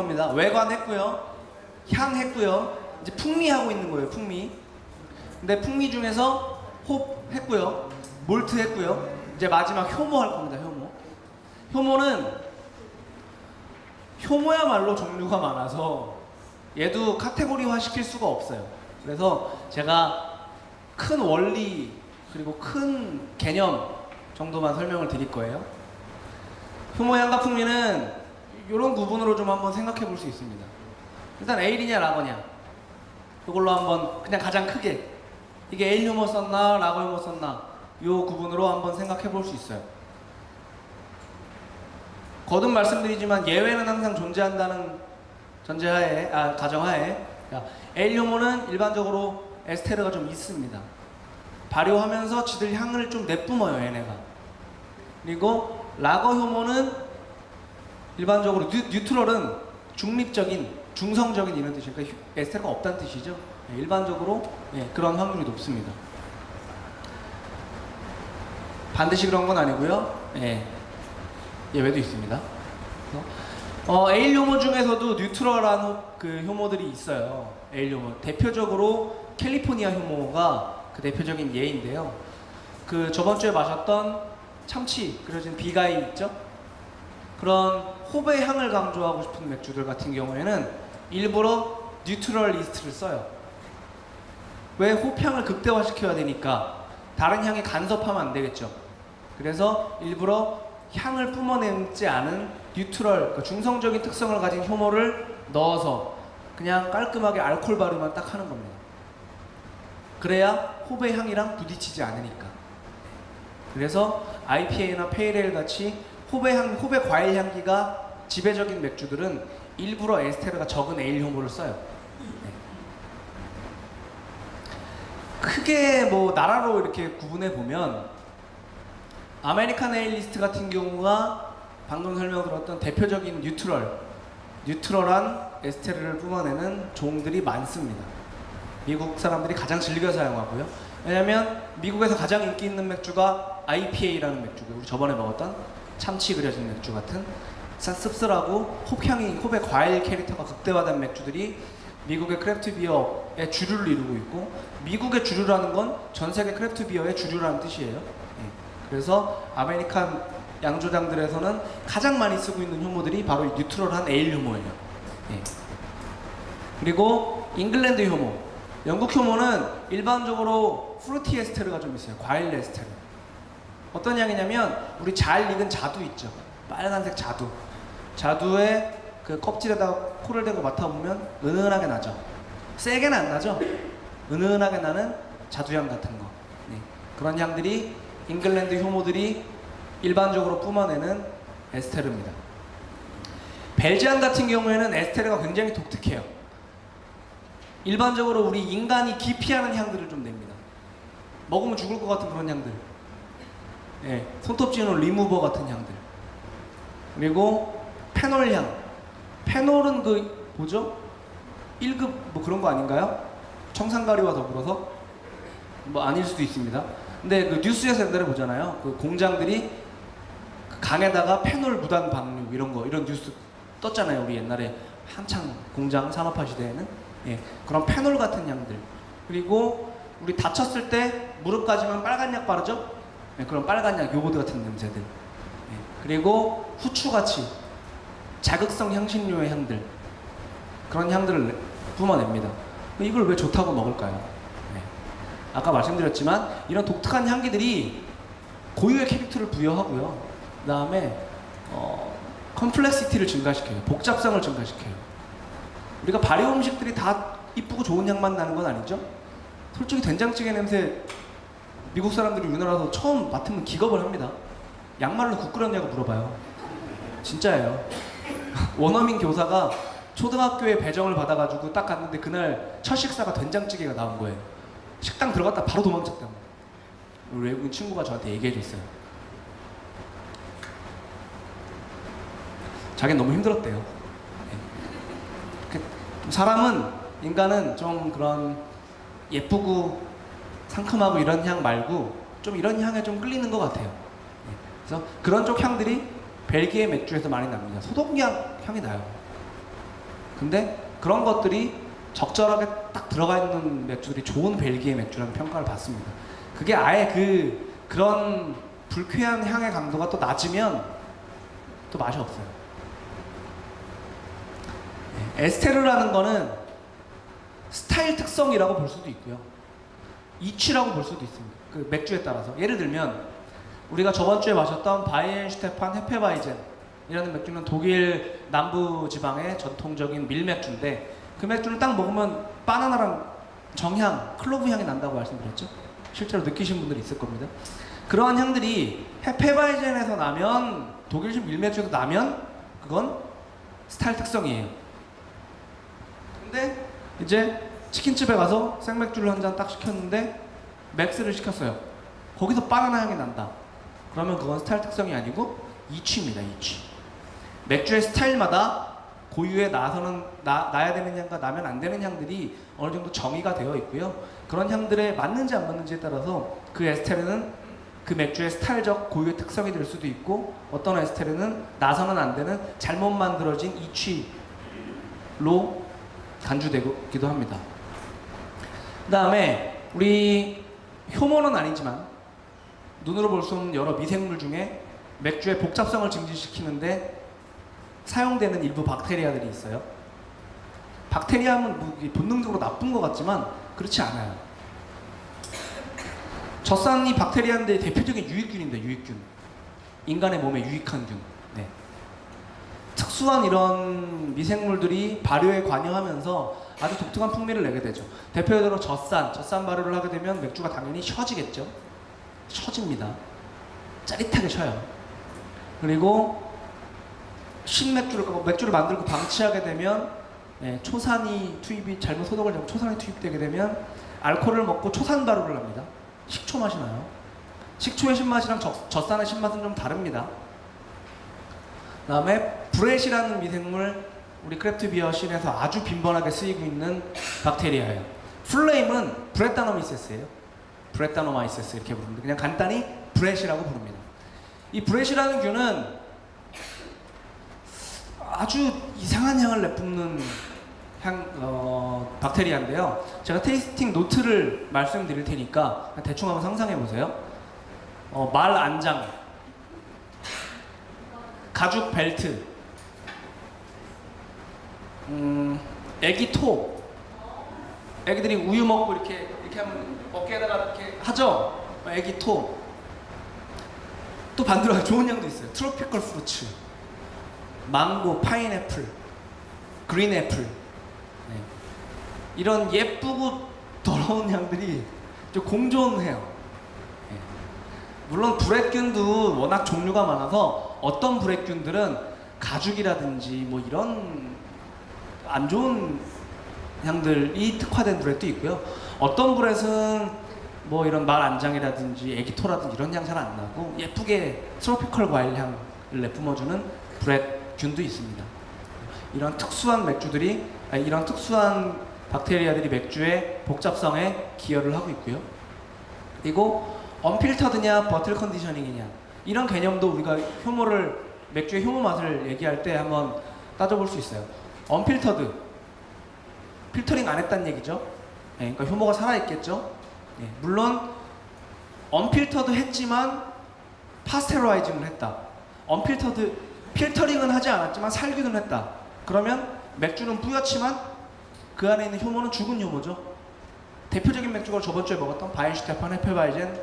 겁니다. 외관 했고요, 향 했고요, 이제 풍미 하고 있는 거예요. 풍미. 근데 풍미 중에서 홉 했고요, 몰트 했고요, 이제 마지막 효모 할 겁니다. 효모는 효모야말로 종류가 많아서 얘도 카테고리화 시킬 수가 없어요. 그래서 제가 큰 원리 그리고 큰 개념 정도만 설명을 드릴 거예요. 효모향과 풍미는 이런 구분으로 좀 한번 생각해 볼 수 있습니다. 일단 에일이냐 라거냐, 이걸로 한번 그냥 가장 크게 이게 에일 효모 썼나 라거 효모 썼나 이 구분으로 한번 생각해 볼 수 있어요. 거듭 말씀드리지만 예외는 항상 존재한다는 가정하에 에일 효모는 일반적으로 에스테르가 좀 있습니다. 발효하면서 지들 향을 좀 내뿜어요, 얘네가. 그리고 라거 효모는 일반적으로 뉴트럴은 중립적인, 중성적인 이런 뜻이니까 그러니까 에스테르가 없다는 뜻이죠. 일반적으로 그런 확률이 높습니다. 반드시 그런 건 아니고요. 예외도 있습니다. 에일 효모 중에서도 뉴트럴한 그 효모들이 있어요. 에일 효모. 대표적으로 캘리포니아 효모가 그 대표적인 예인데요. 그 저번 주에 마셨던 참치 그려진 비가이 있죠? 그런 홉의 향을 강조하고 싶은 맥주들 같은 경우에는 일부러 뉴트럴 이스트를 써요. 왜 홉향을 극대화시켜야 되니까 다른 향이 간섭하면 안 되겠죠. 그래서 일부러 향을 뿜어내지 않은 뉴트럴, 그러니까 중성적인 특성을 가진 효모를 넣어서 그냥 깔끔하게 알코올 발효만 딱 하는 겁니다. 그래야 홉의 향이랑 부딪히지 않으니까. 그래서 IPA나 페일에일 같이 홉의 과일 향기가 지배적인 맥주들은 일부러 에스테르가 적은 에일 효모를 써요. 크게 뭐 나라로 이렇게 구분해 보면 아메리칸 에일리스트 같은 경우가 방금 설명드렸던 대표적인 뉴트럴한 에스테르를 뿜어내는 종들이 많습니다. 미국 사람들이 가장 즐겨 사용하고요. 왜냐면 미국에서 가장 인기 있는 맥주가 IPA라는 맥주고, 우리 저번에 먹었던 참치 그려진 맥주 같은 씁쓸하고 홉의 과일 캐릭터가 극대화된 맥주들이 미국의 크래프트 비어의 주류를 이루고 있고, 미국의 주류라는 건 전 세계 크래프트 비어의 주류라는 뜻이에요. 그래서 아메리칸 양조장들에서는 가장 많이 쓰고 있는 효모들이 바로 뉴트럴한 에일 효모예요. 그리고 잉글랜드 효모, 영국 효모는 일반적으로 프루티 에스테르가 좀 있어요. 과일 에스테르. 어떤 향이냐면 우리 잘 익은 자두 있죠. 빨간색 자두. 자두에 그 껍질에다가 코를 대고 맡아보면 은은하게 나죠. 세게는 안 나죠. 은은하게 나는 자두향 같은 거. 그런 향들이 잉글랜드 효모들이 일반적으로 뿜어내는 에스테르입니다. 벨지안 같은 경우에는 에스테르가 굉장히 독특해요. 일반적으로 우리 인간이 기피하는 향들을 좀 냅니다. 먹으면 죽을 것 같은 그런 향들. 손톱 찌는 리무버 같은 향들. 그리고 페놀향. 페놀은 그 뭐죠? 1급 뭐 그런 거 아닌가요? 청산가리와 더불어서? 뭐 아닐 수도 있습니다. 근데 그 뉴스에서 옛날에 보잖아요. 그 공장들이 그 강에다가 페놀 무단 방류 이런 뉴스 떴잖아요. 우리 옛날에 한창 공장 산업화 시대에는. 그런 페놀 같은 향들. 그리고 우리 다쳤을 때 무릎까지만 빨간 약 바르죠? 그런 빨간 약, 요거드 같은 냄새들. 그리고 후추같이 자극성 향신료의 향들. 그런 향들을 뿜어냅니다. 이걸 왜 좋다고 먹을까요? 아까 말씀드렸지만 이런 독특한 향기들이 고유의 캐릭터를 부여하고요. 그 다음에 컴플렉시티를 증가시켜요. 복잡성을 증가시켜요. 우리가 발효 음식들이 다 이쁘고 좋은 향만 나는 건 아니죠? 솔직히 된장찌개 냄새 미국 사람들이 우리나라에서 처음 맡으면 기겁을 합니다. 양말로 국 끓였냐고 물어봐요. 진짜예요. 원어민 교사가 초등학교에 배정을 받아가지고 딱 갔는데 그날 첫 식사가 된장찌개가 나온 거예요. 식당 들어갔다 바로 도망쳤다고. 우리 외국인 친구가 저한테 얘기해줬어요. 자기는 너무 힘들었대요. 인간은 좀 그런 예쁘고 상큼하고 이런 향 말고 좀 이런 향에 좀 끌리는 것 같아요. 그래서 그런 쪽 향들이 벨기에 맥주에서 많이 납니다. 소독약 향이 나요. 근데 그런 것들이 적절하게 딱 들어가 있는 맥주들이 좋은 벨기에 맥주라는 평가를 받습니다. 그게 아예 그런 불쾌한 향의 강도가 또 낮으면 또 맛이 없어요. 에스테르라는 거는 스타일 특성이라고 볼 수도 있고요. 이치라고 볼 수도 있습니다. 그 맥주에 따라서. 예를 들면 우리가 저번 주에 마셨던 바이엔슈테판 헤페바이젠이라는 맥주는 독일 남부 지방의 전통적인 밀맥주인데 그 맥주를 딱 먹으면 바나나랑 정향, 클로브 향이 난다고 말씀드렸죠. 실제로 느끼신 분들이 있을 겁니다. 그러한 향들이 헤페바이젠에서 나면 독일식 밀맥주에서 나면 그건 스타일 특성이에요. 근데 이제 치킨집에 가서 생맥주를 한 잔 딱 시켰는데 맥스를 시켰어요. 거기서 바나나 향이 난다. 그러면 그건 스타일 특성이 아니고 이취입니다. 이취. 맥주의 스타일마다 고유의 나야 되는 향과 나면 안 되는 향들이 어느 정도 정의가 되어 있고요. 그런 향들에 맞는지 안 맞는지에 따라서 그 에스테르는 그 맥주의 스타일적 고유의 특성이 될 수도 있고 어떤 에스테르는 나서는 안 되는 잘못 만들어진 이취로 간주되기도 합니다. 그 다음에 우리 효모는 아니지만 눈으로 볼 수 없는 여러 미생물 중에 맥주의 복잡성을 증진시키는데 사용되는 일부 박테리아들이 있어요. 박테리아는 본능적으로 나쁜 것 같지만 그렇지 않아요. 젖산이 박테리아인데 대표적인 유익균인데 유익균. 인간의 몸에 유익한 균. 네. 특수한 이런 미생물들이 발효에 관여하면서 아주 독특한 풍미를 내게 되죠. 대표적으로 젖산 발효를 하게 되면 맥주가 당연히 셔지겠죠. 셔집니다. 짜릿하게 셔요. 그리고 맥주를 만들고 방치하게 되면 초산이 투입이 잘못 소독을 잘못 초산이 투입되게 되면 알코올을 먹고 초산 발효를 합니다. 식초 맛이 나요. 식초의 신맛이랑 젖산의 신맛은 좀 다릅니다. 그 다음에 브렛이라는 미생물 우리 크래프트 비어 씬에서 아주 빈번하게 쓰이고 있는 박테리아예요. 플레임은 브레타노미세스예요. 브레타노마이세스 이렇게 부릅니다. 그냥 간단히 브렛이라고 부릅니다. 이 브렛이라는 균은 아주 이상한 향을 내뿜는 박테리아인데요. 제가 테이스팅 노트를 말씀드릴 테니까 대충 한번 상상해 보세요. 말 안장, 가죽 벨트, 애기 토. 애기들이 우유 먹고 이렇게 하면 어깨에다가 이렇게 하죠. 애기 토. 또 반대로 좋은 향도 있어요. 트로피컬 프루츠, 망고, 파인애플, 그린애플. 네. 이런 예쁘고 더러운 향들이 좀 공존해요. 네. 물론 브렛균도 워낙 종류가 많아서 어떤 브렛균들은 가죽이라든지 뭐 이런 안 좋은 향들이 특화된 브렛도 있고요. 어떤 브렛은 뭐 이런 말 안장이라든지 애기토라든지 이런 향 잘 안 나고 예쁘게 트로피컬 과일 향을 내뿜어주는 브렛균도 있습니다. 이런 특수한 이런 특수한 박테리아들이 맥주의 복잡성에 기여를 하고 있고요. 그리고 언필터드냐 버틀 컨디셔닝이냐 이런 개념도 우리가 맥주의 효모 맛을 얘기할 때 한번 따져볼 수 있어요. 언필터드, 필터링 안 했다는 얘기죠. 네, 그러니까 효모가 살아있겠죠. 네, 물론 언필터드 했지만 파스테라이징을 했다. 필터링은 하지 않았지만 살균을 했다. 그러면 맥주는 뿌옇지만 그 안에 있는 효모는 죽은 효모죠. 대표적인 맥주가 저번 주에 먹었던 바이엔슈테판 헤페바이젠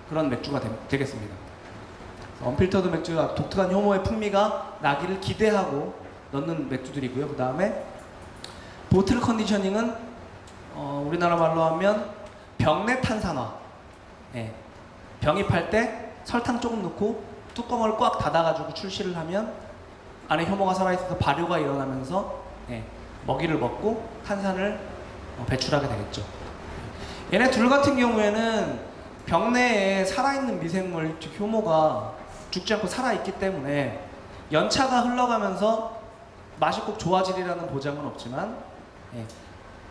그런 맥주가 되겠습니다. 언필터드 맥주가 독특한 효모의 풍미가 나기를 기대하고 넣는 맥주들이고요. 그 다음에 보틀 컨디셔닝은 우리나라 말로 하면 병내 탄산화. 네. 병입할 때 설탕 조금 넣고 뚜껑을 꽉 닫아가지고 출시를 하면 안에 효모가 살아있어서 발효가 일어나면서 먹이를 먹고 탄산을 배출하게 되겠죠. 얘네 둘 같은 경우에는 병내에 살아있는 미생물, 즉 효모가 죽지 않고 살아있기 때문에 연차가 흘러가면서 맛이 꼭 좋아지리라는 보장은 없지만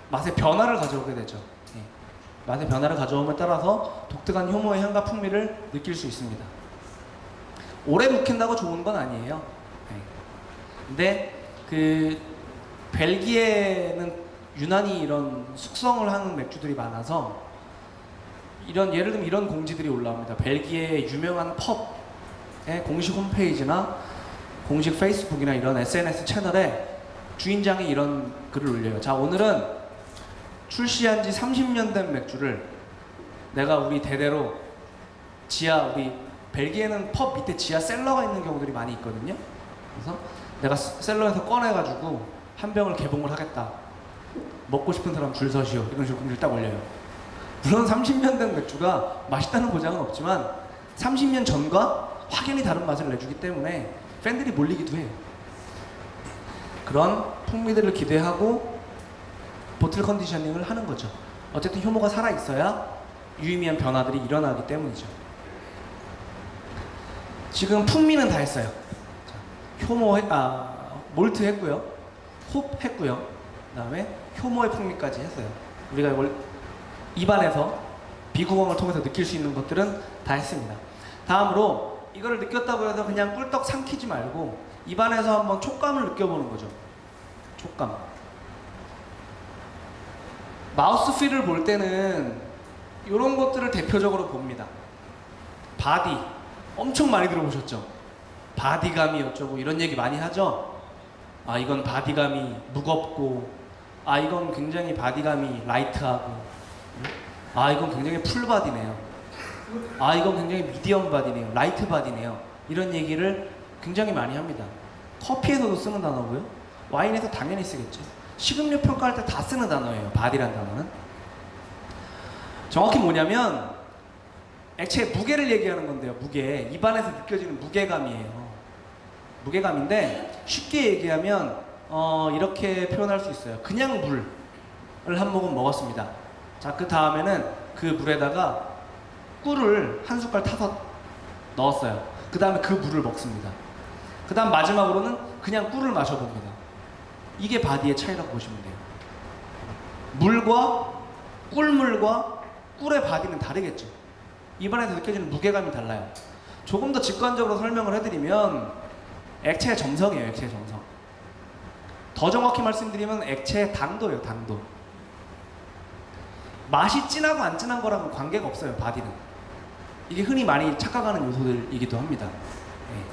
맛의 변화를 가져오게 되죠. 맛의 변화를 가져옴에 따라서 독특한 효모의 향과 풍미를 느낄 수 있습니다. 오래 묵힌다고 좋은 건 아니에요. 근데 벨기에는 유난히 이런 숙성을 하는 맥주들이 많아서 이런 예를 들면 이런 공지들이 올라옵니다. 벨기에 유명한 펍의 공식 홈페이지나 공식 페이스북이나 이런 SNS 채널에 주인장이 이런 글을 올려요. 자, 오늘은 출시한 지 30년 된 맥주를 내가 우리 대대로 우리 벨기에는 펍 밑에 지하 셀러가 있는 경우들이 많이 있거든요. 그래서 내가 셀러에서 꺼내가지고 한 병을 개봉을 하겠다. 먹고 싶은 사람 줄 서시오. 이런 식으로 글을 딱 올려요. 물론 30년 된 맥주가 맛있다는 보장은 없지만 30년 전과 확연히 다른 맛을 내주기 때문에 팬들이 몰리기도 해요. 그런 풍미들을 기대하고 보틀 컨디셔닝을 하는 거죠. 어쨌든 효모가 살아있어야 유의미한 변화들이 일어나기 때문이죠. 지금 풍미는 다 했어요. 자, 몰트 했고요. 홉 했고요. 그 다음에 효모의 풍미까지 했어요. 우리가 입안에서 비구멍을 통해서 느낄 수 있는 것들은 다 했습니다. 다음으로 이거를 느꼈다고 해서 그냥 꿀떡 삼키지 말고 입안에서 한번 촉감을 느껴보는 거죠. 촉감. 마우스필을 볼 때는 이런 것들을 대표적으로 봅니다. 바디. 엄청 많이 들어보셨죠? 바디감이 어쩌고 이런 얘기 많이 하죠? 아, 이건 바디감이 무겁고, 아, 이건 굉장히 바디감이 라이트하고, 아, 이건 굉장히 풀바디네요. 아, 이건 굉장히 미디엄 바디네요. 라이트 바디네요. 이런 얘기를 굉장히 많이 합니다. 커피에서도 쓰는 단어고요. 와인에서 당연히 쓰겠죠. 식음료 평가할 때 다 쓰는 단어예요. 바디란 단어는. 정확히 뭐냐면 액체의 무게를 얘기하는 건데요. 무게. 입안에서 느껴지는 무게감이에요. 무게감인데 쉽게 얘기하면 이렇게 표현할 수 있어요. 그냥 물을 한 모금 먹었습니다. 자, 그 다음에는 그 물에다가 꿀을 한 숟갈 타서 넣었어요. 그 다음에 그 물을 먹습니다. 그 다음 마지막으로는 그냥 꿀을 마셔봅니다. 이게 바디의 차이라고 보시면 돼요. 물과 꿀물과 꿀의 바디는 다르겠죠. 입안에서 느껴지는 무게감이 달라요. 조금 더 직관적으로 설명을 해드리면 액체의 점성이에요. 액체의 점성. 더 정확히 말씀드리면 액체의 당도예요. 당도. 맛이 진하고 안 진한 거랑은 관계가 없어요. 바디는. 이게 흔히 많이 착각하는 요소들이기도 합니다. 네.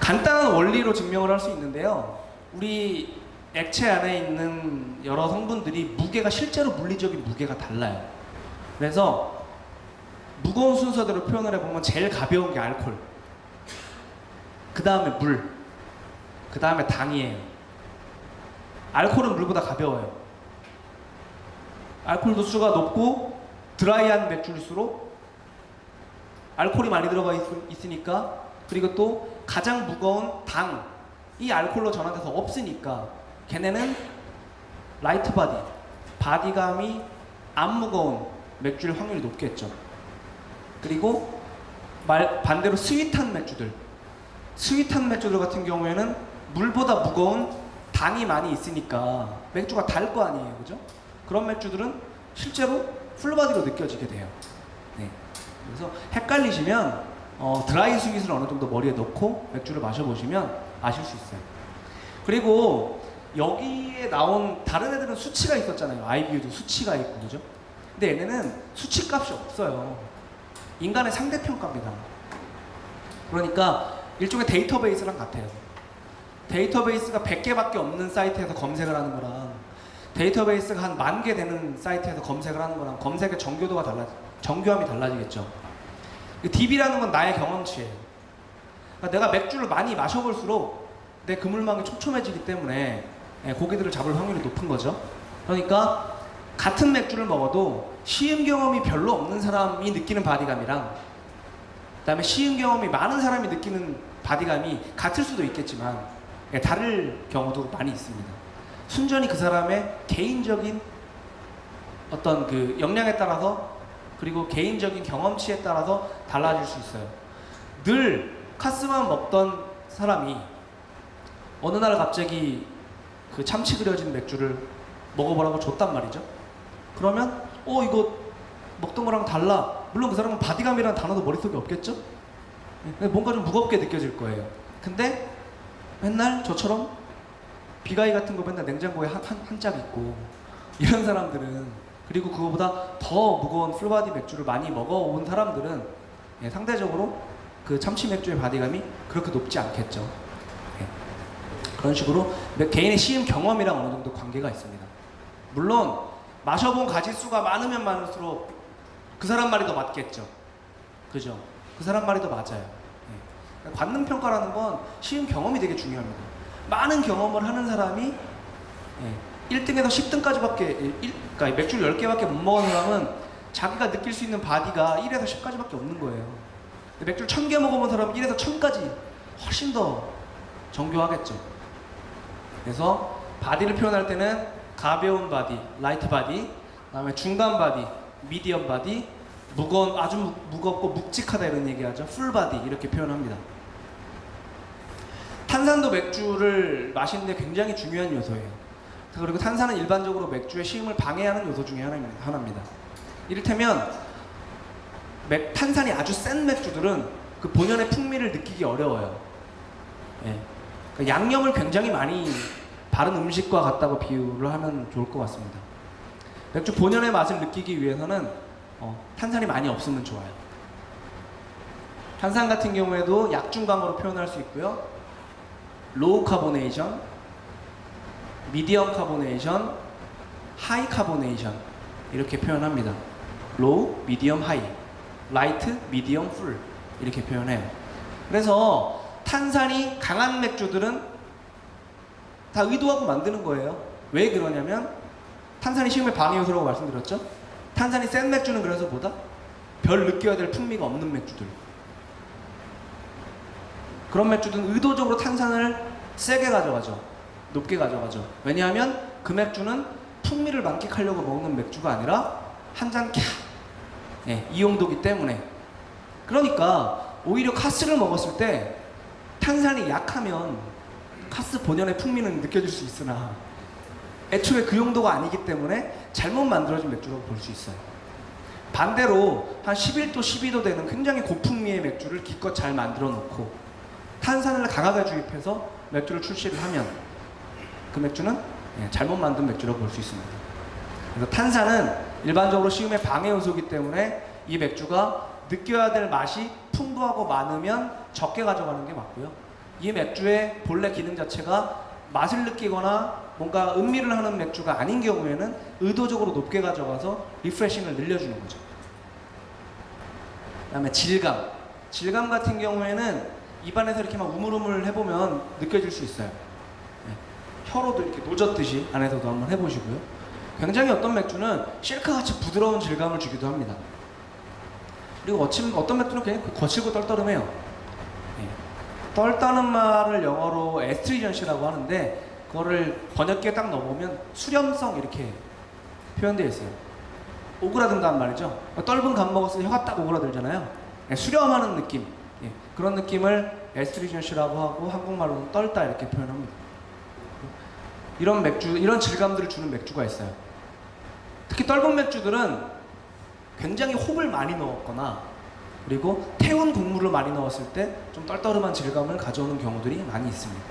간단한 원리로 증명을 할 수 있는데요. 우리 액체 안에 있는 여러 성분들이 무게가 실제로 물리적인 무게가 달라요. 그래서 무거운 순서대로 표현을 해보면 제일 가벼운 게 알코올, 그 다음에 물, 그 다음에 당이에요. 알코올은 물보다 가벼워요. 알코올 도수가 높고 드라이한 맥주일수록 알코올이 많이 들어가 있으니까, 그리고 또 가장 무거운 당이 알코올로 전환돼서 없으니까 걔네는 라이트 바디, 바디감이 안 무거운 맥주일 확률이 높겠죠. 그리고 반대로 스윗한 맥주들 같은 경우에는 물보다 무거운 당이 많이 있으니까 맥주가 달 거 아니에요, 그죠? 그런 맥주들은 실제로 풀바디로 느껴지게 돼요. 네. 그래서 헷갈리시면 드라이 스윗을 어느 정도 머리에 넣고 맥주를 마셔보시면 아실 수 있어요. 그리고 여기에 나온 다른 애들은 수치가 있었잖아요. IBU도 수치가 있고, 그죠? 근데 얘네는 수치값이 없어요. 인간의 상대평가입니다. 그러니까 일종의 데이터베이스랑 같아요. 데이터베이스가 100개밖에 없는 사이트에서 검색을 하는 거랑 데이터베이스가 한 10,000개 되는 사이트에서 검색을 하는 거랑 검색의 정교함이 달라지겠죠. DB라는 건 나의 경험치예요. 그러니까 내가 맥주를 많이 마셔볼수록 내 그물망이 촘촘해지기 때문에 고기들을 잡을 확률이 높은 거죠. 그러니까 같은 맥주를 먹어도 시음 경험이 별로 없는 사람이 느끼는 바디감이랑 그다음에 시음 경험이 많은 사람이 느끼는 바디감이 같을 수도 있겠지만 다를 경우도 많이 있습니다. 순전히 그 사람의 개인적인 어떤 그 역량에 따라서, 그리고 개인적인 경험치에 따라서 달라질 수 있어요. 늘 카스만 먹던 사람이 어느 날 갑자기 그 참치 그려진 맥주를 먹어보라고 줬단 말이죠. 그러면 이거 먹던 거랑 달라. 물론 그 사람은 바디감이라는 단어도 머릿속에 없겠죠? 뭔가 좀 무겁게 느껴질 거예요. 근데 맨날 저처럼 비가이 같은 거 맨날 냉장고에 한 짝 있고 이런 사람들은, 그리고 그거보다 더 무거운 풀바디 맥주를 많이 먹어온 사람들은 예, 상대적으로 그 참치 맥주의 바디감이 그렇게 높지 않겠죠. 예. 그런 식으로 개인의 시음 경험이랑 어느 정도 관계가 있습니다. 물론 마셔본 가지수가 많으면 많을수록 그 사람 말이 더 맞겠죠. 그죠? 그 사람 말이 더 맞아요. 예. 관능 평가라는 건 시음 경험이 되게 중요합니다. 많은 경험을 하는 사람이 예, 1등에서 10등까지밖에, 그러니까 맥주를 10개밖에 못 먹은 사람은 자기가 느낄 수 있는 바디가 1에서 10까지밖에 없는 거예요. 맥주를 1000개 먹어본 사람은 1에서 1000까지 훨씬 더 정교하겠죠. 그래서 바디를 표현할 때는 가벼운 바디, 라이트 바디, 그다음에 중간 바디, 미디엄 바디, 아주 무겁고 묵직하다 이런 얘기하죠. 풀 바디 이렇게 표현합니다. 탄산도 맥주를 마시는데 굉장히 중요한 요소예요. 그리고 탄산은 일반적으로 맥주의 시음을 방해하는 요소 중에 하나입니다. 이를테면 탄산이 아주 센 맥주들은 그 본연의 풍미를 느끼기 어려워요. 예. 그러니까 양념을 굉장히 많이 바른 음식과 같다고 비유를 하면 좋을 것 같습니다. 맥주 본연의 맛을 느끼기 위해서는 탄산이 많이 없으면 좋아요. 탄산 같은 경우에도 약중강으로 표현할 수 있고요. 로우 카보네이션, 미디엄 카보네이션, 하이 카보네이션 이렇게 표현합니다. 로우, 미디엄, 하이, 라이트, 미디엄, 풀 이렇게 표현해요. 그래서 탄산이 강한 맥주들은 다 의도하고 만드는 거예요. 왜 그러냐면 탄산이 시음의 방해 요소라고 말씀드렸죠. 탄산이 센 맥주는 그래서 보다 별 느껴야 될 풍미가 없는 맥주들, 그런 맥주들은 의도적으로 탄산을 세게 가져가죠. 높게 가져가죠. 왜냐하면 그 맥주는 풍미를 만끽하려고 먹는 맥주가 아니라 한 잔 캬! 예, 이 용도기 때문에. 그러니까 오히려 카스를 먹었을 때 탄산이 약하면 카스 본연의 풍미는 느껴질 수 있으나 애초에 그 용도가 아니기 때문에 잘못 만들어진 맥주라고 볼 수 있어요. 반대로 한 11도, 12도 되는 굉장히 고풍미의 맥주를 기껏 잘 만들어 놓고 탄산을 강하게 주입해서 맥주를 출시를 하면 그 맥주는 잘못 만든 맥주라고 볼 수 있습니다. 그래서 탄산은 일반적으로 시음의 방해 요소이기 때문에 이 맥주가 느껴야 될 맛이 풍부하고 많으면 적게 가져가는 게 맞고요. 이 맥주의 본래 기능 자체가 맛을 느끼거나 뭔가 음미를 하는 맥주가 아닌 경우에는 의도적으로 높게 가져가서 리프레싱을 늘려주는 거죠. 그 다음에 질감. 질감 같은 경우에는 입안에서 이렇게 막 우물우물 해보면 느껴질 수 있어요. 혀로도 이렇게 노젓듯이 안에서도 한번 해보시고요. 굉장히 어떤 맥주는 실크같이 부드러운 질감을 주기도 합니다. 그리고 어떤 맥주는 그냥 거칠고 떨떠름해요. 떨떠는 말을 영어로 에스트리전시라고 하는데 그거를 번역기에 딱 넣어보면 수렴성 이렇게 표현되어 있어요. 오그라든다는 말이죠. 떫은 감 먹었을 때 혀가 딱 오그라들잖아요. 수렴하는 느낌. 그런 느낌을 에스트리전시라고 하고 한국말로는 떨다 이렇게 표현합니다. 이런 맥주, 이런 질감들을 주는 맥주가 있어요. 특히 떫은 맥주들은 굉장히 홉을 많이 넣었거나 그리고 태운 곡물을 많이 넣었을 때 좀 떨떠름한 질감을 가져오는 경우들이 많이 있습니다.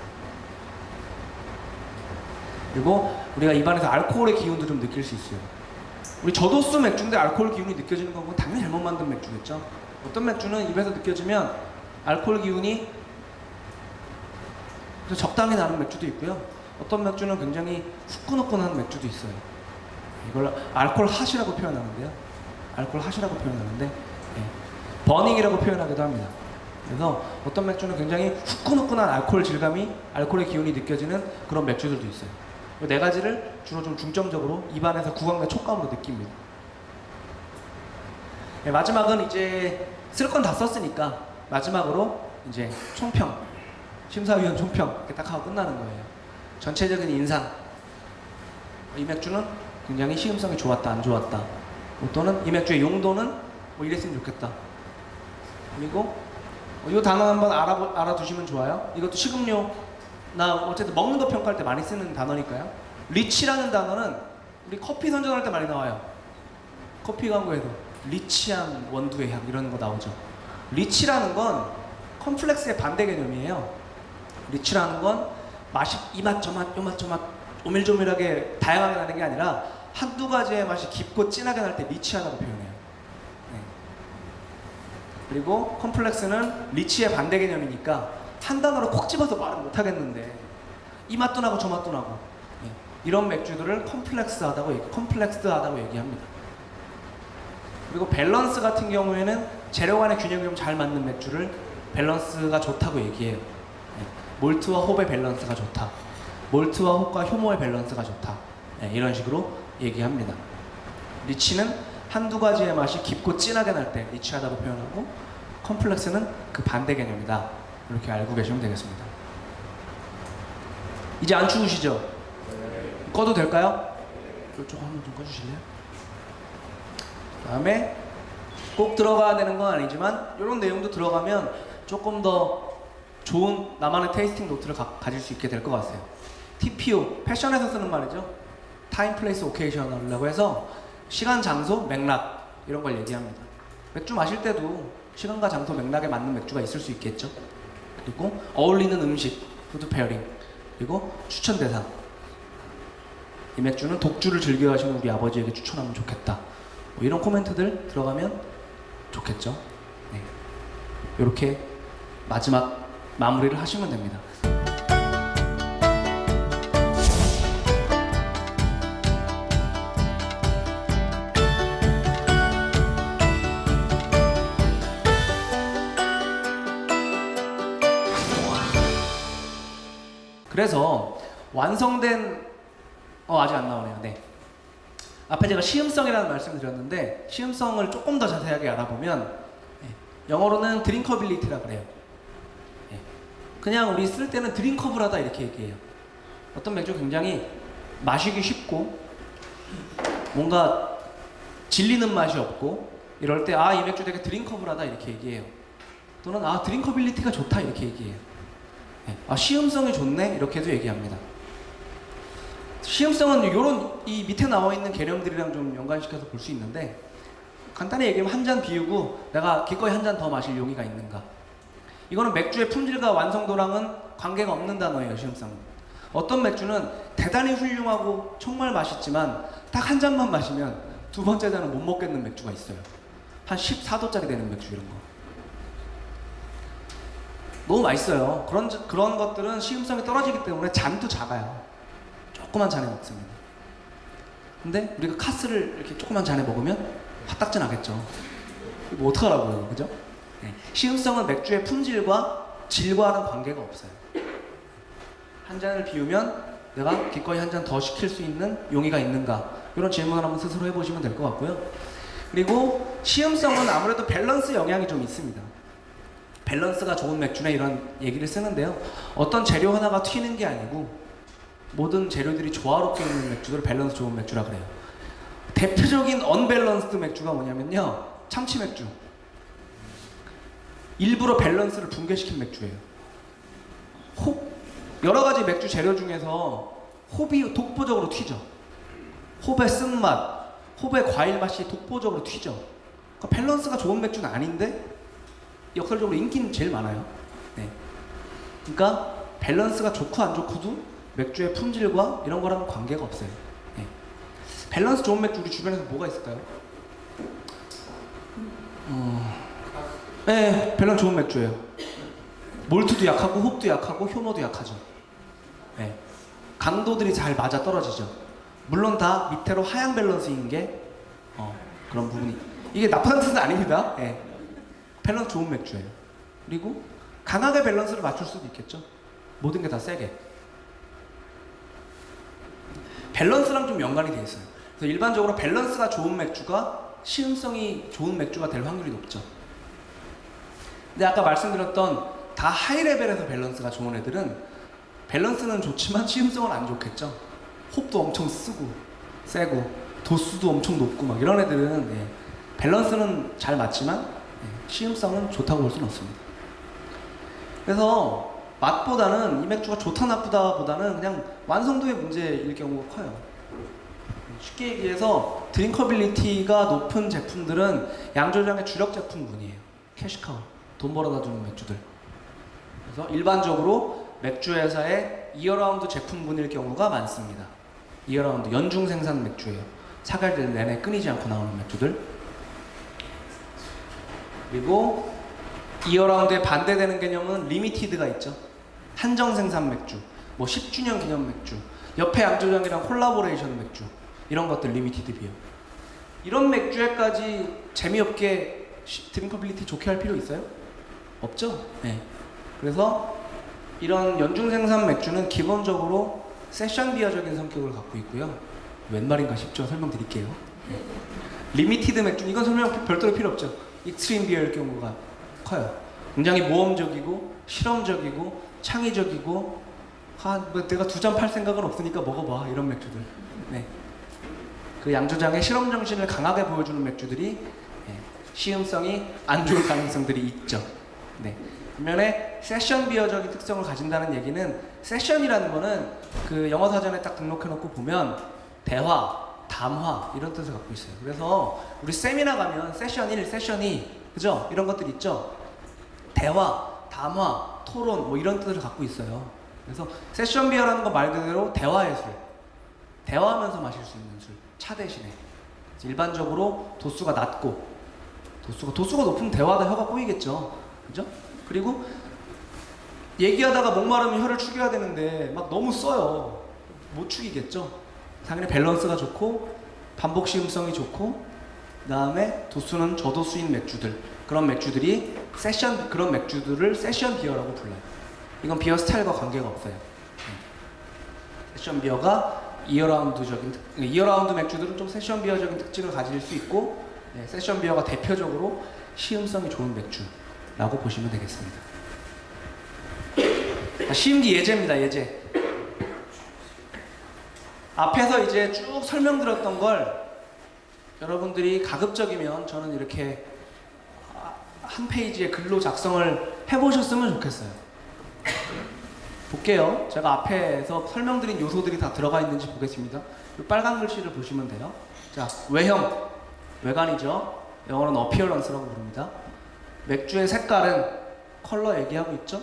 그리고 우리가 입안에서 알코올의 기운도 좀 느낄 수 있어요. 우리 저도수 맥주인데 알코올 기운이 느껴지는 건 당연히 잘못 만든 맥주겠죠. 어떤 맥주는 입에서 느껴지면 알코올 기운이 적당히 나는 맥주도 있고요. 어떤 맥주는 굉장히 후끈후끈한 맥주도 있어요. 이걸 알코올 핫이라고 표현하는데요. 알코올 핫이라고 표현하는데 버닝이라고 표현하기도 합니다. 그래서 어떤 맥주는 굉장히 후끈후끈한 알코올 질감이, 알코올의 기운이 느껴지는 그런 맥주들도 있어요. 이 네 가지를 주로 좀 중점적으로 입안에서 구강내 촉감으로 느낍니다. 마지막은 이제 쓸 건 다 썼으니까 마지막으로 이제 총평, 심사위원 총평 이렇게 딱 하고 끝나는 거예요. 전체적인 인상. 이 맥주는 굉장히 시음성이 좋았다, 안 좋았다. 또는 이 맥주의 용도는 뭐 이랬으면 좋겠다. 그리고 이 단어 한번 알아두시면 좋아요. 이것도 식음료나 어쨌든 먹는 거 평가할 때 많이 쓰는 단어니까요. 리치라는 단어는 우리 커피 선전할 때 많이 나와요. 커피 광고에도 리치한 원두의 향 이런 거 나오죠. 리치라는 건 컴플렉스의 반대 개념이에요. 리치라는 건 맛이 이 맛, 저 맛, 요 맛, 저 맛 오밀조밀하게 다양하게 나는 게 아니라 한두 가지의 맛이 깊고 진하게 날 때 리치하다고 표현해요. 네. 그리고 컴플렉스는 리치의 반대 개념이니까 한 단어로 콕 집어서 말은 못 하겠는데 이 맛도 나고 저 맛도 나고 이런 맥주들을 컴플렉스하다고 얘기합니다. 그리고 밸런스 같은 경우에는 재료 간의 균형이 좀 잘 맞는 맥주를 밸런스가 좋다고 얘기해요. 몰트와 홉의 밸런스가 좋다. 몰트와 홉과 효모의 밸런스가 좋다. 이런 식으로 얘기합니다. 리치는 한두 가지의 맛이 깊고 진하게 날 때 리치하다고 표현하고 컴플렉스는 그 반대 개념이다. 이렇게 알고 계시면 되겠습니다. 이제 안 추우시죠? 꺼도 될까요? 이쪽 한번 좀 꺼주실래요? 다음에 꼭 들어가야 되는 건 아니지만 이런 내용도 들어가면 조금 더 좋은 나만의 테이스팅 노트를 가질 수 있게 될 것 같아요. TPO, 패션에서 쓰는 말이죠. 타임, 플레이스, 오케이셔널이라고 해서 시간, 장소, 맥락 이런 걸 얘기합니다. 맥주 마실 때도 시간과 장소, 맥락에 맞는 맥주가 있을 수 있겠죠. 그리고 어울리는 음식, 푸드 페어링, 그리고 추천 대상. 이 맥주는 독주를 즐겨 하시는 우리 아버지에게 추천하면 좋겠다. 뭐 이런 코멘트들 들어가면 좋겠죠. 네. 이렇게 마지막 마무리를 하시면 됩니다. 그래서 완성된 아직 안 나오네요. 네. 앞에 제가 시음성이라는 말씀을 드렸는데 시음성을 조금 더 자세하게 알아보면 영어로는 드링커빌리티라 그래요. 그냥 우리 쓸 때는 드링커블하다 이렇게 얘기해요. 어떤 맥주 굉장히 마시기 쉽고 뭔가 질리는 맛이 없고 이럴 때 이 맥주 되게 드링커블하다 이렇게 얘기해요. 또는 드링커빌리티가 좋다 이렇게 얘기해요. 시음성이 좋네 이렇게도 얘기합니다. 시음성은 이 밑에 나와 있는 개념들이랑 좀 연관시켜서 볼 수 있는데 간단히 얘기하면 한 잔 비우고 내가 기꺼이 한 잔 더 마실 용의가 있는가. 이거는 맥주의 품질과 완성도랑은 관계가 없는 단어예요. 시음성은. 어떤 맥주는 대단히 훌륭하고 정말 맛있지만 딱 한 잔만 마시면 두 번째 잔은 못 먹겠는 맥주가 있어요. 한 14도짜리 되는 맥주 이런 거. 너무 맛있어요. 그런 것들은 시음성이 떨어지기 때문에 잔도 작아요. 조그만 잔에 먹습니다. 근데 우리가 카스를 이렇게 조그만 잔에 먹으면 화딱지 나겠죠. 뭐 어떡하라고요, 그죠? 네. 시음성은 맥주의 품질과 질과는 관계가 없어요. 한 잔을 비우면 내가 기꺼이 한 잔 더 시킬 수 있는 용의가 있는가? 이런 질문을 한번 스스로 해보시면 될 것 같고요. 그리고 시음성은 아무래도 밸런스 영향이 좀 있습니다. 밸런스가 좋은 맥주네 이런 얘기를 쓰는데요. 어떤 재료 하나가 튀는 게 아니고 모든 재료들이 조화롭게 있는 맥주들을 밸런스 좋은 맥주라 그래요. 대표적인 언밸런스드 맥주가 뭐냐면요. 참치 맥주. 일부러 밸런스를 붕괴시킨 맥주예요. 여러 가지 맥주 재료 중에서 홉이 독보적으로 튀죠. 홉의 쓴맛, 홉의 과일 맛이 독보적으로 튀죠. 그러니까 밸런스가 좋은 맥주는 아닌데 역설적으로 인기는 제일 많아요. 네. 그러니까 밸런스가 좋고 안 좋고도 맥주의 품질과 이런 거랑은 관계가 없어요. 네. 밸런스 좋은 맥주 우리 주변에서 뭐가 있을까요? 네, 밸런스 좋은 맥주예요. 몰트도 약하고 홉도 약하고 효모도 약하죠. 네. 강도들이 잘 맞아 떨어지죠. 물론 다 밑으로 하향 밸런스인 게 그런 부분이 이게 나쁜 뜻은 아닙니다. 네. 밸런스 좋은 맥주예요. 그리고 강하게 밸런스를 맞출 수도 있겠죠. 모든 게 다 세게. 밸런스랑 좀 연관이 돼 있어요. 그래서 일반적으로 밸런스가 좋은 맥주가 시음성이 좋은 맥주가 될 확률이 높죠. 근데 아까 말씀드렸던 다 하이 레벨에서 밸런스가 좋은 애들은 밸런스는 좋지만 시음성은 안 좋겠죠. 홉도 엄청 쓰고 세고 도수도 엄청 높고 막 이런 애들은 밸런스는 잘 맞지만 시음성은 좋다고 볼 수는 없습니다. 그래서 맛보다는 이 맥주가 좋다 나쁘다 보다는 그냥 완성도의 문제일 경우가 커요. 쉽게 얘기해서 드링커빌리티가 높은 제품들은 양조장의 주력 제품군이에요. 캐시카우, 돈 벌어다 주는 맥주들. 그래서 일반적으로 맥주 회사의 이어라운드 제품군일 경우가 많습니다. 이어라운드 연중 생산 맥주예요. 사갈들 내내 끊이지 않고 나오는 맥주들. 그리고 이어라운드에 반대되는 개념은 리미티드가 있죠. 한정 생산 맥주, 뭐 10주년 기념 맥주, 옆에 양조장이랑 콜라보레이션 맥주, 이런 것들 리미티드 비어. 이런 맥주에까지 재미없게 드링커빌리티 좋게 할 필요 있어요? 없죠? 네. 그래서 이런 연중 생산 맥주는 기본적으로 세션 비어적인 성격을 갖고 있고요. 웬 말인가 싶죠? 설명드릴게요. 네. 리미티드 맥주, 이건 설명 별도로 필요 없죠. 익스트림 비어일 경우가 커요. 굉장히 모험적이고 실험적이고 창의적이고 뭐 내가 2잔 팔 생각은 없으니까 먹어봐, 이런 맥주들. 네. 그 양조장의 실험 정신을 강하게 보여주는 맥주들이 시음성이 안 좋을 가능성들이 있죠. 네. 반면에 세션 비어적인 특성을 가진다는 얘기는, 세션이라는 거는 그 영어 사전에 딱 등록해놓고 보면 대화, 담화 이런 뜻을 갖고 있어요. 그래서 우리 세미나 가면 세션 1, 세션 2, 그죠? 이런 것들 있죠? 대화, 담화, 토론 뭐 이런 뜻을 갖고 있어요. 그래서 세션 비어라는 거 말 그대로 대화의 술, 대화하면서 마실 수 있는 술, 차 대신에. 일반적으로 도수가 낮고, 도수가 높으면 대화하다 혀가 꼬이겠죠. 그죠? 그리고 얘기하다가 목마르면 혀를 축여야 되는데 막 너무 써요. 못 축이겠죠. 당연히 밸런스가 좋고 반복 시음성이 좋고, 그 다음에 도수는 저도수인 맥주들, 그런 맥주들이 그런 맥주들을 세션 비어라고 불러요. 이건 비어 스타일과 관계가 없어요. 세션 비어가 이어라운드 맥주들은 좀 세션 비어적인 특징을 가질 수 있고, 세션 비어가 대표적으로 시음성이 좋은 맥주라고 보시면 되겠습니다. 시음기 예제입니다. 예제. 앞에서 이제 쭉 설명드렸던 걸 여러분들이 가급적이면 저는 이렇게 한 페이지에 글로 작성을 해보셨으면 좋겠어요. 볼게요. 제가 앞에서 설명드린 요소들이 다 들어가 있는지 보겠습니다. 이 빨간 글씨를 보시면 돼요. 자, 외형, 외관이죠. 영어로는 appearance라고 부릅니다. 맥주의 색깔은 컬러 얘기하고 있죠.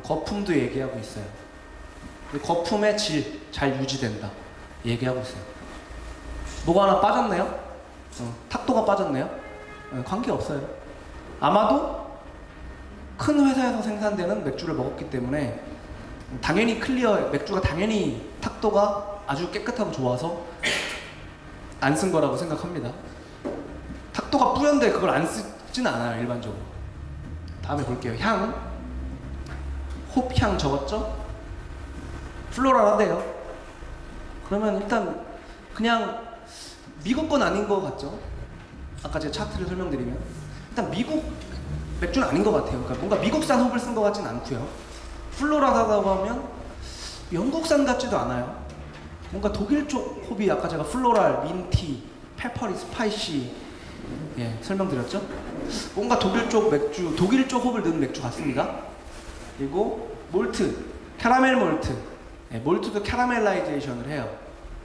거품도 얘기하고 있어요. 거품의 질 잘 유지된다 얘기하고 있어요. 뭐가 하나 빠졌네요? 탁도가 빠졌네요? 관계없어요. 아마도 큰 회사에서 생산되는 맥주를 먹었기 때문에 당연히 맥주가 당연히 탁도가 아주 깨끗하고 좋아서 안 쓴 거라고 생각합니다. 탁도가 뿌연데 그걸 안 쓰진 않아요, 일반적으로. 다음에 볼게요. 향, 홉향 적었죠? 플로랄한데요. 그러면 일단 그냥 미국 건 아닌 것 같죠? 아까 제가 차트를 설명드리면 일단 미국 맥주는 아닌 것 같아요. 그러니까 뭔가 미국산 홉을 쓴 것 같진 않고요. 플로랄하다고 하면 영국산 같지도 않아요. 뭔가 독일 쪽 홉이, 아까 제가 플로랄, 민티, 페퍼리, 스파이시 설명드렸죠? 뭔가 독일 쪽 홉을 넣은 맥주 같습니다. 그리고 몰트, 캐러멜 몰트. 몰트도 캐러멜라이제이션을 해요.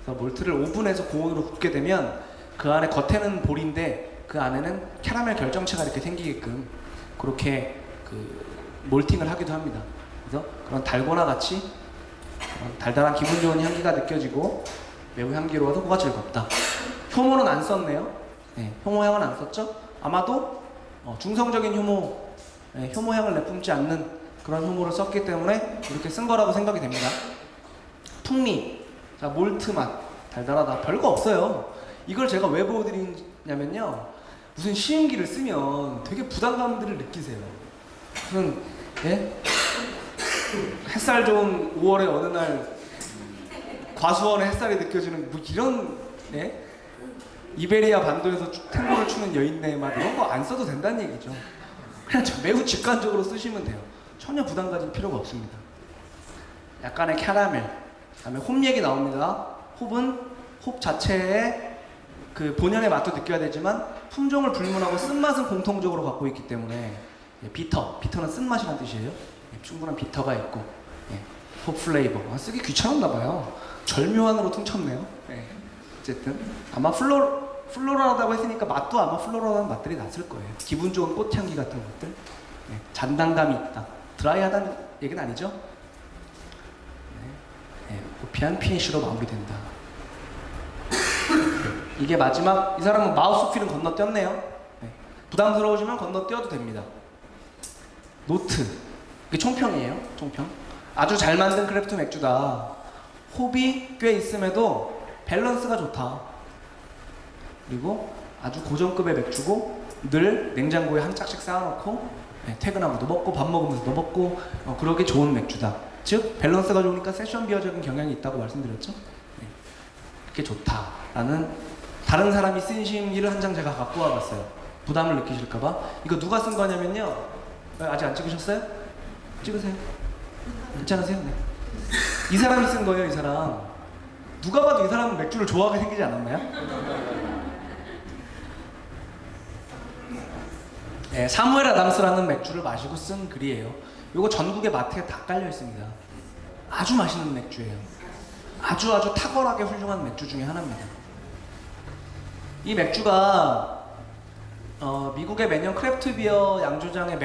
그래서 몰트를 오븐에서 고온으로 굽게 되면 그 안에 겉에는 볼인데 그 안에는 캐러멜 결정체가 이렇게 생기게끔 그렇게 몰팅을 하기도 합니다. 그래서 그런 달고나 같이 달달한 기분 좋은 향기가 느껴지고 매우 향기로워서 코가 즐겁다. 효모는 안 썼네요. 효모향은 안 썼죠? 아마도 중성적인 효모향을 내뿜지 않는 그런 효모를 썼기 때문에 이렇게 쓴 거라고 생각이 됩니다. 풍미, 자, 몰트 맛, 달달하다. 별거 없어요. 이걸 제가 왜 보여드리냐면요, 무슨 시음기를 쓰면 되게 부담감들을 느끼세요. 무슨 햇살 좋은 5월의 어느 날 과수원의 햇살이 느껴지는 뭐 이런 이베리아 반도에서 탱고를 추는 여인네 막 이런 거 안 써도 된다는 얘기죠. 그냥 매우 직관적으로 쓰시면 돼요. 전혀 부담 가질 필요가 없습니다. 약간의 캐러멜, 그다음에 홉 얘기 나옵니다. 홉은 홉 자체의 그 본연의 맛도 느껴야 되지만 품종을 불문하고 쓴맛은 공통적으로 갖고 있기 때문에 비터는 쓴맛이라는 뜻이에요. 충분한 비터가 있고 홉 플레이버. 쓰기 귀찮았나 봐요. 절묘한으로 퉁쳤네요. 어쨌든 아마 플로럴하다고 했으니까 맛도 아마 플로럴한 맛들이 났을 거예요. 기분 좋은 꽃향기 같은 것들, 잔당감이 있다. 드라이하다는 얘기는 아니죠. 호피한 피니쉬로 마무리된다. 이게 마지막. 이 사람은 마우스 휠은 건너뛰었네요. 부담스러우시면 건너뛰어도 됩니다. 노트. 이게 총평이에요. 총평. 아주 잘 만든 크래프트 맥주다. 홉이 꽤 있음에도 밸런스가 좋다. 그리고 아주 고정급의 맥주고 늘 냉장고에 한 짝씩 쌓아놓고 퇴근하고도 먹고 밥 먹으면서도 먹고 그러기 좋은 맥주다. 즉 밸런스가 좋으니까 세션 비어적인 경향이 있다고 말씀드렸죠. 그게 좋다라는 다른 사람이 쓴 심기를 한 장 제가 갖고 와봤어요. 부담을 느끼실까봐. 이거 누가 쓴 거냐면요. 아직 안 찍으셨어요? 찍으세요. 괜찮으세요? 네. 이 사람이 쓴 거예요. 이 사람. 누가 봐도 이 사람은 맥주를 좋아하게 생기지 않았나요? 사무엘 아담스라는 맥주를 마시고 쓴 글이에요. 이거 전국의 마트에 다 깔려 있습니다. 아주 맛있는 맥주예요. 아주 탁월하게 훌륭한 맥주 중에 하나입니다. 이 맥주가 미국의 매년 크래프트 비어 양조장의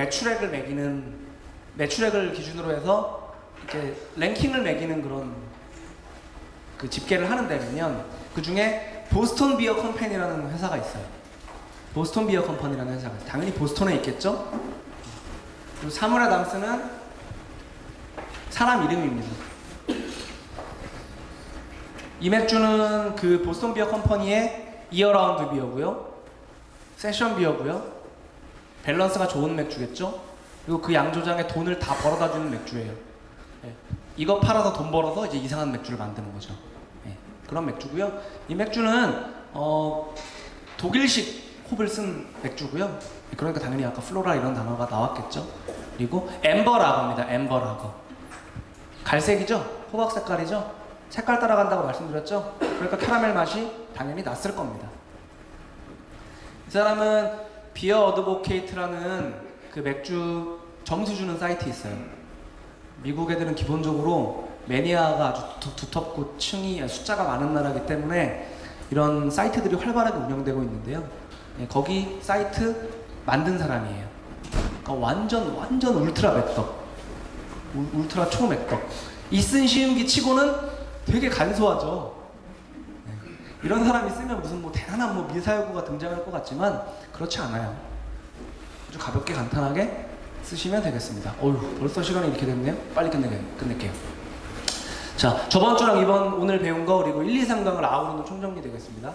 매출액을 기준으로 해서 이렇게 랭킹을 매기는 그런 그 집계를 하는데면 그 중에 보스턴 비어 컴퍼니라는 회사가 있어요. 보스턴 비어 컴퍼니라는 회사가 있어요. 당연히 보스턴에 있겠죠? 그리고 사무엘 아담스는 사람 이름입니다. 이 맥주는 그 보스턴 비어 컴퍼니의 이어라운드 비어고요. 세션 비어고요. 밸런스가 좋은 맥주겠죠? 그리고 그 양조장에 돈을 다 벌어다 주는 맥주예요. 이거 팔아서 돈 벌어서 이제 이상한 맥주를 만드는 거죠. 그런 맥주고요. 이 맥주는 독일식 홉을 쓴 맥주고요. 그러니까 당연히 아까 플로라 이런 단어가 나왔겠죠. 그리고 엠버라거입니다. 엠버라거. 갈색이죠? 호박 색깔이죠? 색깔 따라간다고 말씀드렸죠? 그러니까 캐러멜 맛이 당연히 났을 겁니다. 이 사람은 비어 어드보케이트라는 그 맥주 점수 주는 사이트 있어요. 미국 애들은 기본적으로 매니아가 아주 두텁고 숫자가 많은 나라이기 때문에 이런 사이트들이 활발하게 운영되고 있는데요. 거기 사이트 만든 사람이에요. 그러니까 완전 울트라 맥덕, 울트라 초맥덕. 이쓴 시음기 치고는 되게 간소하죠. 이런 사람이 쓰면 무슨 대단한 미사여구가 등장할 것 같지만 그렇지 않아요. 아주 가볍게 간단하게 쓰시면 되겠습니다. 어휴, 벌써 시간이 이렇게 됐네요. 빨리 끝낼게요. 자, 저번 주랑 오늘 배운 거 그리고 1, 2, 3강을 아우르는 총정리 되겠습니다.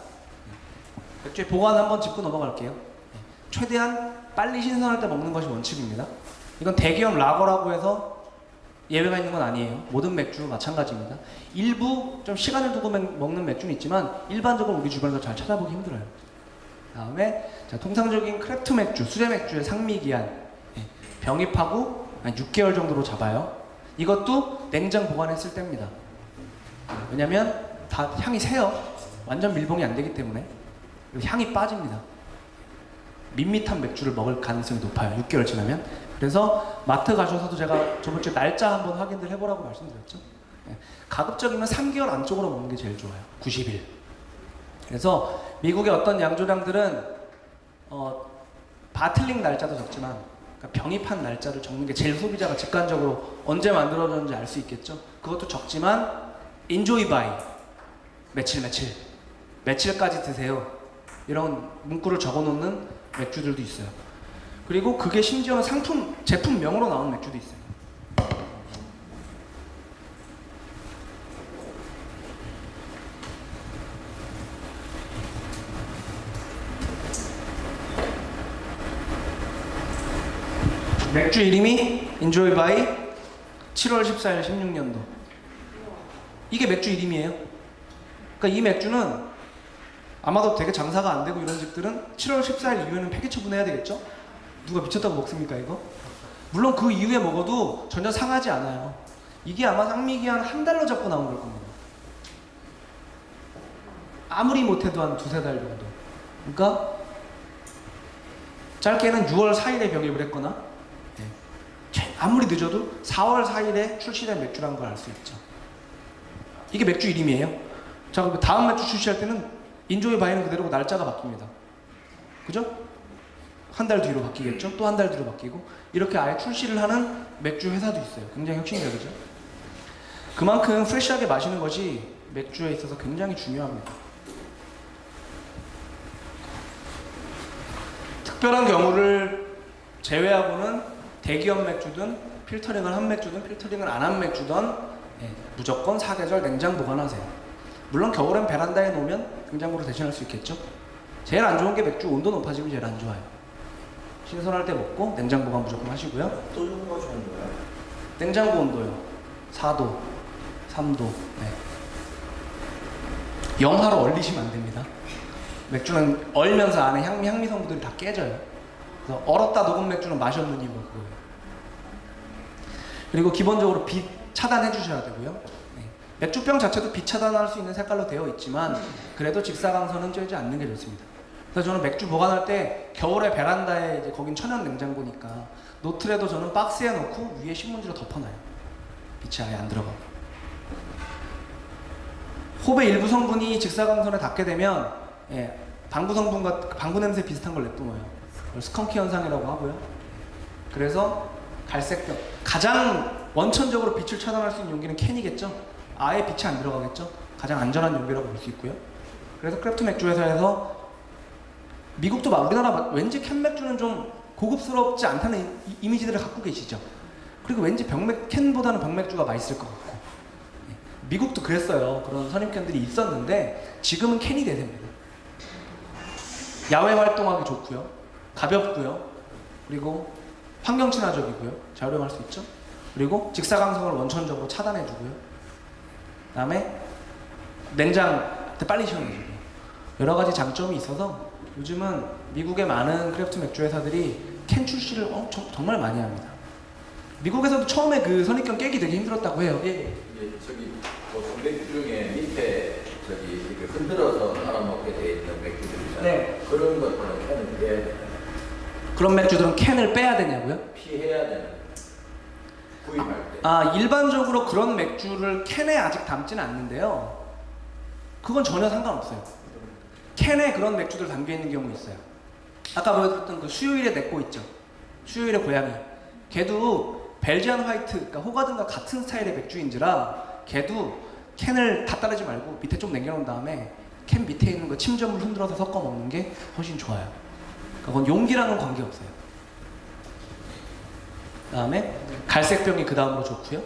맥주의 보관 한번 짚고 넘어갈게요. 최대한 빨리 신선할 때 먹는 것이 원칙입니다. 이건 대기업 라거라고 해서 예외가 있는 건 아니에요. 모든 맥주 마찬가지입니다. 일부 좀 시간을 두고 먹는 맥주는 있지만 일반적으로 우리 주변에서 잘 찾아보기 힘들어요. 다음에 통상적인 크래프트 맥주, 수제 맥주의 상미 기한 병입하고 한 6개월 정도로 잡아요. 이것도 냉장 보관했을 때입니다. 왜냐면 다 향이 새요. 완전 밀봉이 안 되기 때문에 향이 빠집니다. 밋밋한 맥주를 먹을 가능성이 높아요. 6개월 지나면. 그래서 마트 가셔서도 제가 저번 주에 날짜 한번 확인을 해보라고 말씀드렸죠. 가급적이면 3개월 안쪽으로 먹는 게 제일 좋아요. 90일. 그래서 미국의 어떤 양조장들은 바틀링 날짜도 적지만 그러니까 병입한 날짜를 적는 게 제일 소비자가 직관적으로 언제 만들어졌는지 알 수 있겠죠. 그것도 적지만 enjoy by 며칠까지 드세요. 이런 문구를 적어놓는 맥주들도 있어요. 그리고 그게 심지어는 제품명으로 나오는 맥주도 있어요. 맥주 이름이 Enjoy by 7월 14일 16년도. 이게 맥주 이름이에요. 그러니까 이 맥주는 아마도 되게 장사가 안 되고 이런 집들은 7월 14일 이후에는 폐기 처분해야 되겠죠? 누가 미쳤다고 먹습니까 이거? 물론 그 이후에 먹어도 전혀 상하지 않아요. 이게 아마 상미기한 한 달로 잡고 나온 걸 겁니다. 아무리 못해도 한 두세 달 정도. 그러니까 짧게는 6월 4일에 병입을 했거나 아무리 늦어도 4월 4일에 출시된 맥주라는 걸 알 수 있죠. 이게 맥주 이름이에요. 자, 그럼 다음 맥주 출시할 때는 인조이 바이는 그대로고 날짜가 바뀝니다. 그죠? 한 달 뒤로 바뀌겠죠? 또 한 달 뒤로 바뀌고 이렇게 아예 출시를 하는 맥주 회사도 있어요. 굉장히 혁신적이죠. 그만큼 프레시하게 마시는 것이 맥주에 있어서 굉장히 중요합니다. 특별한 경우를 제외하고는 대기업 맥주든 필터링을 한 맥주든 필터링을 안 한 맥주든 무조건 사계절 냉장 보관하세요. 물론 겨울엔 베란다에 놓으면 냉장고로 대신할 수 있겠죠. 제일 안 좋은 게 맥주 온도 높아지면 제일 안 좋아요. 신선할 때 먹고 냉장 보관 무조건 하시고요. 또 정도가 좋은 거야? 냉장고 온도요. 4도, 3도. 네. 영하로 얼리시면 안 됩니다. 맥주는 얼면서 안에 향미 성분들이 다 깨져요. 그래서 얼었다 녹은 맥주는 맛이 없는 이유가 그거예요. 그리고 기본적으로 빛 차단해 주셔야 되고요. 네. 맥주병 자체도 빛 차단할 수 있는 색깔로 되어 있지만 그래도 직사광선은 쬐지 않는 게 좋습니다. 그래서 저는 맥주 보관할 때 겨울에 베란다에 이제 거긴 천연 냉장고니까 노트래도 저는 박스에 넣고 위에 신문지로 덮어놔요. 빛이 아예 안 들어가고. 홉의 일부 성분이 직사광선에 닿게 되면 방구 성분과 방구 냄새 비슷한 걸 내뿜어요. 그걸 스컹키 현상이라고 하고요. 그래서 갈색병, 가장 원천적으로 빛을 차단할 수 있는 용기는 캔이겠죠. 아예 빛이 안 들어가겠죠. 가장 안전한 용기라고 볼 수 있고요. 그래서 크래프트 맥주 회사에서 미국도 우리나라 왠지 캔 맥주는 좀 고급스럽지 않다는 이미지들을 갖고 계시죠. 그리고 왠지 캔보다는 병맥주가 맛있을 것 같고. 미국도 그랬어요. 그런 선입견들이 있었는데 지금은 캔이 대세입니다. 야외 활동하기 좋고요. 가볍고요. 그리고 환경 친화적이고요. 재활용할 수 있죠. 그리고 직사광선을 원천적으로 차단해주고요. 그 다음에 냉장 때 빨리 시원해주고요. 여러 가지 장점이 있어서 요즘은 미국의 많은 크래프트 맥주 회사들이 캔 출시를 정말 많이 합니다. 미국에서도 처음에 그 선입견 깨기 되게 힘들었다고 해요. 예, 저기 뭐 맥주 중에 밑에 저기 이렇게 흔들어서 말아먹게 돼 있는 맥주들 있잖아요. 네. 그런 것들은 캔을 빼야 되나요? 그런 맥주들은 캔을 빼야 되냐고요? 피해야 되는 구입할 때. 일반적으로 그런 맥주를 캔에 아직 담지는 않는데요. 그건 전혀 상관없어요. 캔에 그런 맥주들 담겨 있는 경우 있어요. 아까 보여드렸던 그 수요일의 내꼬 있죠. 수요일의 고양이. 걔도 벨지안 화이트, 그러니까 호가든과 같은 스타일의 맥주인지라 걔도 캔을 다 따르지 말고 밑에 좀 남겨놓은 다음에 캔 밑에 있는 거 침전물 흔들어서 섞어 먹는 게 훨씬 좋아요. 그건 용기랑은 관계없어요. 그 다음에 갈색병이 그 다음으로 좋고요.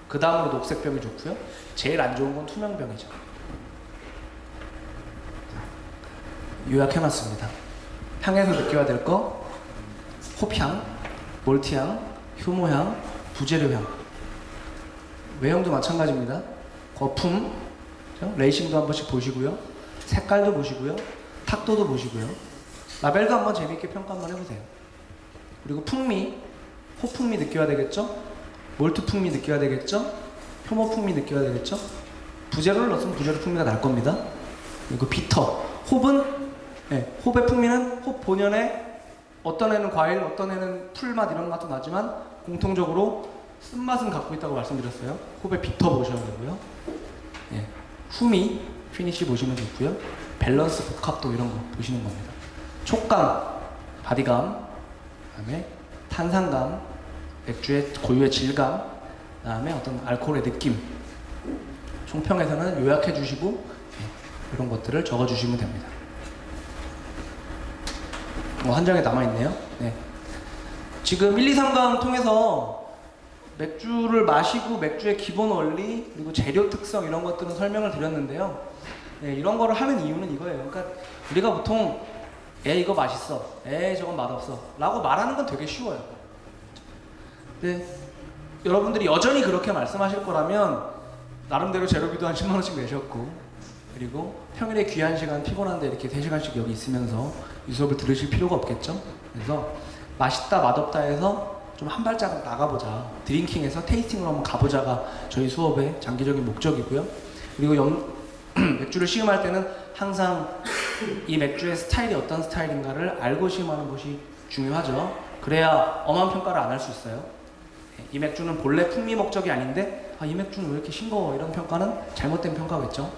그 다음으로 녹색병이 좋고요. 제일 안 좋은 건 투명병이죠. 요약해놨습니다. 향에서 느껴야 될 거, 홉향, 몰트향, 효모향, 부재료향. 외형도 마찬가지입니다. 거품, 레이싱도 한 번씩 보시고요. 색깔도 보시고요. 탁도도 보시고요. 라벨도 한번 재미있게 평가 한번 해보세요. 그리고 풍미, 호풍미 느껴야 되겠죠? 몰트 풍미 느껴야 되겠죠? 효모 풍미 느껴야 되겠죠? 부재료를 넣었으면 부재료 풍미가 날 겁니다. 그리고 비터, 홉은 홉의 풍미는 홉 본연의 어떤 애는 과일, 어떤 애는 풀맛 이런 맛도 나지만 공통적으로 쓴맛은 갖고 있다고 말씀드렸어요. 홉의 비터 보셔야 되고요. 후미, 피니쉬 보시면 좋고요. 밸런스, 복합도 이런 거 보시는 겁니다. 촉감, 바디감, 그다음에 탄산감, 맥주의 고유의 질감, 그다음에 어떤 알코올의 느낌. 총평에서는 요약해 주시고 이런 것들을 적어 주시면 됩니다. 한 장에 남아있네요. 네. 지금 1, 2, 3강 통해서 맥주를 마시고 맥주의 기본 원리 그리고 재료 특성 이런 것들은 설명을 드렸는데요. 이런 거를 하는 이유는 이거예요. 그러니까 우리가 보통 이거 맛있어, 저건 맛없어 라고 말하는 건 되게 쉬워요. 근데 여러분들이 여전히 그렇게 말씀하실 거라면 나름대로 재료비도 한 10만 원씩 내셨고 그리고 평일에 귀한 시간 피곤한데 이렇게 3시간씩 여기 있으면서 이 수업을 들으실 필요가 없겠죠? 그래서 맛있다 맛없다 해서 좀 한 발짝 나가보자, 드링킹에서 테이스팅으로 한번 가보자가 저희 수업의 장기적인 목적이고요. 그리고 맥주를 시음할 때는 항상 이 맥주의 스타일이 어떤 스타일인가를 알고 시음하는 것이 중요하죠. 그래야 엄한 평가를 안 할 수 있어요. 이 맥주는 본래 풍미 목적이 아닌데 이 맥주는 왜 이렇게 싱거워, 이런 평가는 잘못된 평가겠죠.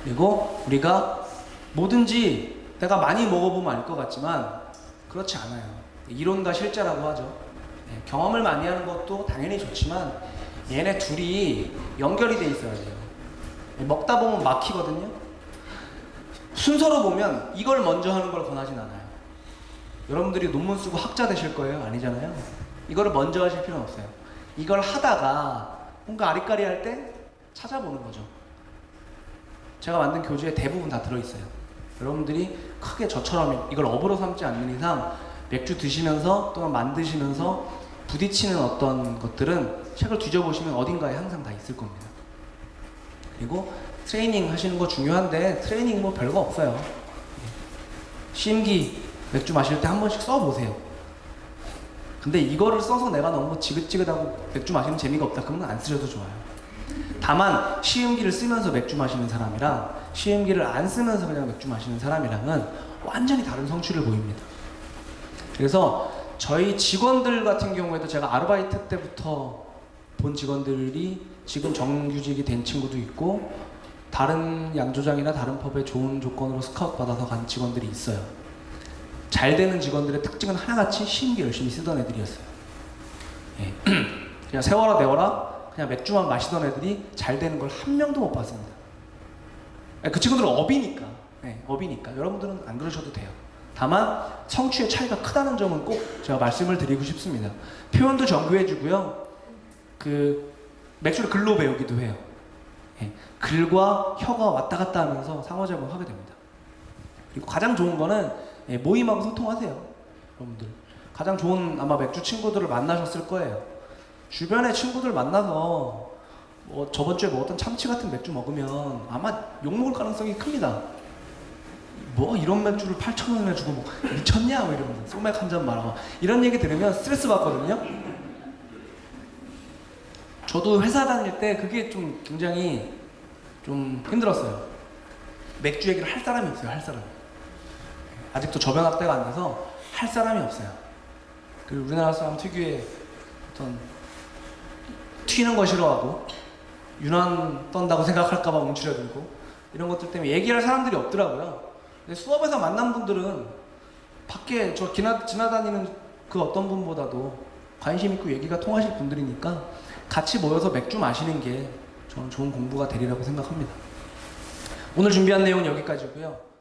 그리고 우리가 뭐든지 내가 많이 먹어보면 알 것 같지만 그렇지 않아요. 이론과 실제라고 하죠. 경험을 많이 하는 것도 당연히 좋지만 얘네 둘이 연결이 돼 있어야 돼요. 먹다 보면 막히거든요. 순서로 보면 이걸 먼저 하는 걸 권하진 않아요. 여러분들이 논문 쓰고 학자 되실 거예요? 아니잖아요. 이거를 먼저 하실 필요는 없어요. 이걸 하다가 뭔가 아리까리할 때 찾아보는 거죠. 제가 만든 교재에 대부분 다 들어있어요. 여러분들이 크게 저처럼 이걸 업으로 삼지 않는 이상 맥주 드시면서 또는 만드시면서 부딪히는 어떤 것들은 책을 뒤져보시면 어딘가에 항상 다 있을 겁니다. 그리고 트레이닝 하시는 거 중요한데 트레이닝 뭐 별거 없어요. 시음기 맥주 마실 때 한 번씩 써보세요. 근데 이거를 써서 내가 너무 지긋지긋하고 맥주 마시는 재미가 없다 그러면 안 쓰셔도 좋아요. 다만 시음기를 쓰면서 맥주 마시는 사람이랑 시음기를 안 쓰면서 그냥 맥주 마시는 사람이랑은 완전히 다른 성취를 보입니다. 그래서 저희 직원들 같은 경우에도 제가 아르바이트 때부터 본 직원들이 지금 정규직이 된 친구도 있고 다른 양조장이나 다른 펍에 좋은 조건으로 스카우트 받아서 간 직원들이 있어요. 잘 되는 직원들의 특징은 하나같이 시음기 열심히 쓰던 애들이었어요. 예. 그냥 세워라 내워라 그냥 맥주만 마시던 애들이 잘 되는 걸 한 명도 못 봤습니다. 그 친구들은 업이니까. 네, 업이니까. 여러분들은 안 그러셔도 돼요. 다만 성취의 차이가 크다는 점은 꼭 제가 말씀을 드리고 싶습니다. 표현도 정교해지고요. 맥주를 글로 배우기도 해요. 예, 글과 혀가 왔다 갔다 하면서 상호작용을 하게 됩니다. 그리고 가장 좋은 거는 모임하고 소통하세요. 여러분들. 가장 좋은 아마 맥주 친구들을 만나셨을 거예요. 주변에 친구들 만나서 뭐 저번 주에 먹었던 참치 같은 맥주 먹으면 아마 욕먹을 가능성이 큽니다. 뭐 이런 맥주를 8,000원이나 주고 뭐 미쳤냐 뭐 이러면서 소맥 한 잔 말하고 이런 얘기 들으면 스트레스 받거든요. 저도 회사 다닐 때 그게 좀 굉장히 좀 힘들었어요. 맥주 얘기를 할 사람이 없어요. 할 사람이. 아직도 저변학대가 안 돼서 할 사람이 없어요. 그 우리나라 사람 특유의 어떤 튀는 거 싫어하고 유난 떤다고 생각할까봐 움츠려들고 이런 것들 때문에 얘기할 사람들이 없더라고요. 근데 수업에서 만난 분들은 밖에 저 지나다니는 그 어떤 분보다도 관심 있고 얘기가 통하실 분들이니까 같이 모여서 맥주 마시는 게 저는 좋은 공부가 되리라고 생각합니다. 오늘 준비한 내용은 여기까지고요.